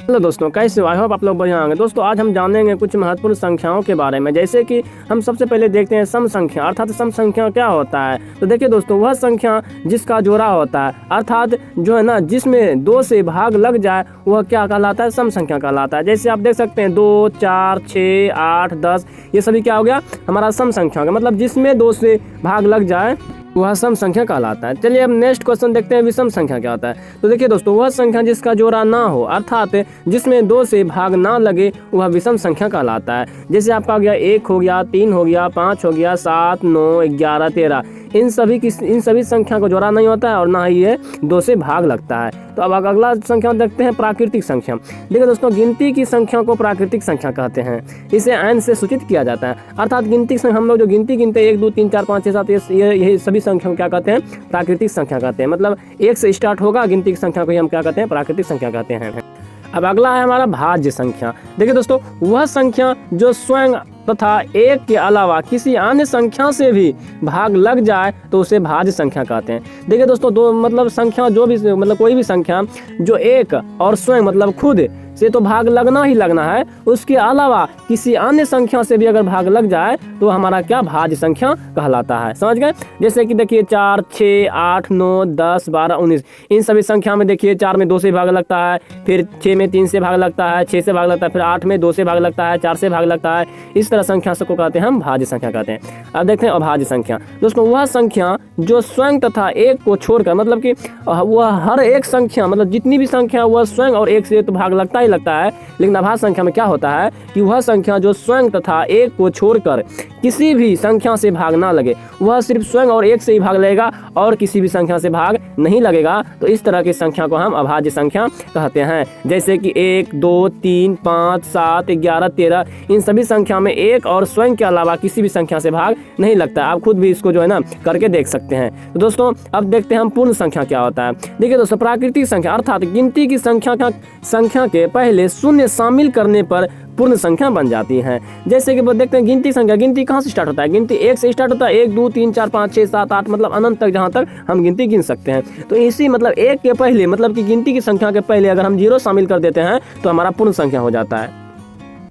Hello दोस्तों, कैसे हो? आई होप आप लोग बढ़िया होंगे। दोस्तों आज हम जानेंगे कुछ महत्वपूर्ण संख्याओं के बारे में। जैसे कि हम सबसे पहले देखते हैं सम संख्या, अर्थात सम संख्या क्या होता है। तो देखिए दोस्तों, वह संख्या जिसका जोड़ा होता है, अर्थात जो है ना जिसमें 2 से भाग लग जाए, वह क्या कहलाता है? सम संख्या कहलाता है। जैसे आप देख सकते हैं 2, 4, 6, 8, 10, ये सभी क्या हो गया? हमारा सम संख्या हो गया। मतलब जिसमें 2 से भाग लग जाए वह सम संख्या कहलाता है। चलिए अब नेक्स्ट क्वेश्चन देखते हैं विषम संख्या क्या होता है। तो देखिए दोस्तों, वह संख्या जिसका जोड़ा ना हो, अर्थात जिसमें 2 से भाग ना लगे, वह विषम संख्या कहलाता है। जैसे आपका हो गया 1 हो गया, 3 हो गया, 5 हो गया, 7, 9, 11, 13, इन सभी संख्या को जोड़ा नहीं होता है और ना ही ये 2 से भाग लगता है। तो अब अगला संख्या देखते हैं प्राकृतिक संख्या। देखिए दोस्तों, गिनती की संख्या को प्राकृतिक संख्या कहते हैं। इसे n से सूचित किया जाता है। अर्थात गिनती संख्या, हम लोग जो गिनती गिनते हैं 1, 2, 3, 4, 5, 6, 7, यही सभी संख्या को क्या कहते हैं? प्राकृतिक संख्या कहते हैं। मतलब 1 से स्टार्ट होगा गिनती की संख्या को ही हम क्या कहते हैं? प्राकृतिक संख्या कहते हैं। अब अगला है हमारा भाज्य संख्या। देखिए दोस्तों, वह संख्या जो स्वयं तथा 1 के अलावा किसी अन्य संख्या से भी भाग लग जाए तो उसे भाज्य संख्या कहते हैं। देखिए दोस्तों, दो मतलब संख्या जो भी मतलब कोई भी संख्या जो 1 और स्वयं मतलब खुद से तो भाग लगना ही लगना है, उसके अलावा किसी अन्य संख्या से भी अगर भाग लग जाए तो हमारा क्या? भाज्य संख्या कहलाता है। समझ गए? जैसे कि देखिए 4, 6, 8, 9, 10, 12, 19, इन सभी संख्या में देखिए 4 में 2 से भाग लगता है, फिर 6 में 3 से भाग लगता है, 6 से भाग लगता है, फिर 8 में 2 से भाग लगता है, 4 से भाग लगता है। इस तरह संख्या को कहते हैं हम भाज्य संख्या कहते हैं। अब देखते हैं अभाज्य संख्या। दोस्तों, वह संख्या जो स्वयं तथा 1 को छोड़कर, मतलब कि वह हर एक संख्या, मतलब जितनी भी संख्या वह स्वयं और 1 से तो भाग लगता है, लेकिन अभाज्य संख्या में क्या होता है कि वह संख्या जो स्वयं तथा 1 को छोड़कर किसी भी संख्या से भाग ना लगे, वह सिर्फ स्वयं और 1 से ही भाग लगेगा और किसी भी संख्या से भाग नहीं लगेगा। तो इस तरह की संख्या को हम अभाज्य संख्या कहते हैं। जैसे कि 1, 2, 3, 5, 7, 11, 13, इन सभी संख्या में 1 और स्वयं के अलावा किसी भी संख्या से भाग नहीं लगता। आप खुद भी इसको जो है ना करके देख सकते हैं। तो दोस्तों अब देखते हैं हम पूर्ण संख्या क्या होता है। देखिए दोस्तों, प्राकृतिक संख्या अर्थात गिनती की संख्या के पहले शून्य शामिल करने पर पूर्ण संख्या बन जाती है। जैसे कि देखते हैं गिनती संख्या, गिनती कहाँ से स्टार्ट होता है? गिनती 1 से स्टार्ट होता है। 1, 2, 3, 4, 5, 6, 7, 8, मतलब अनंत तक, जहाँ तक हम गिनती गिन सकते हैं। तो इसी मतलब 1 के पहले, मतलब कि गिनती की संख्या के पहले अगर हम 0 शामिल कर देते हैं तो हमारा पूर्ण संख्या हो जाता है।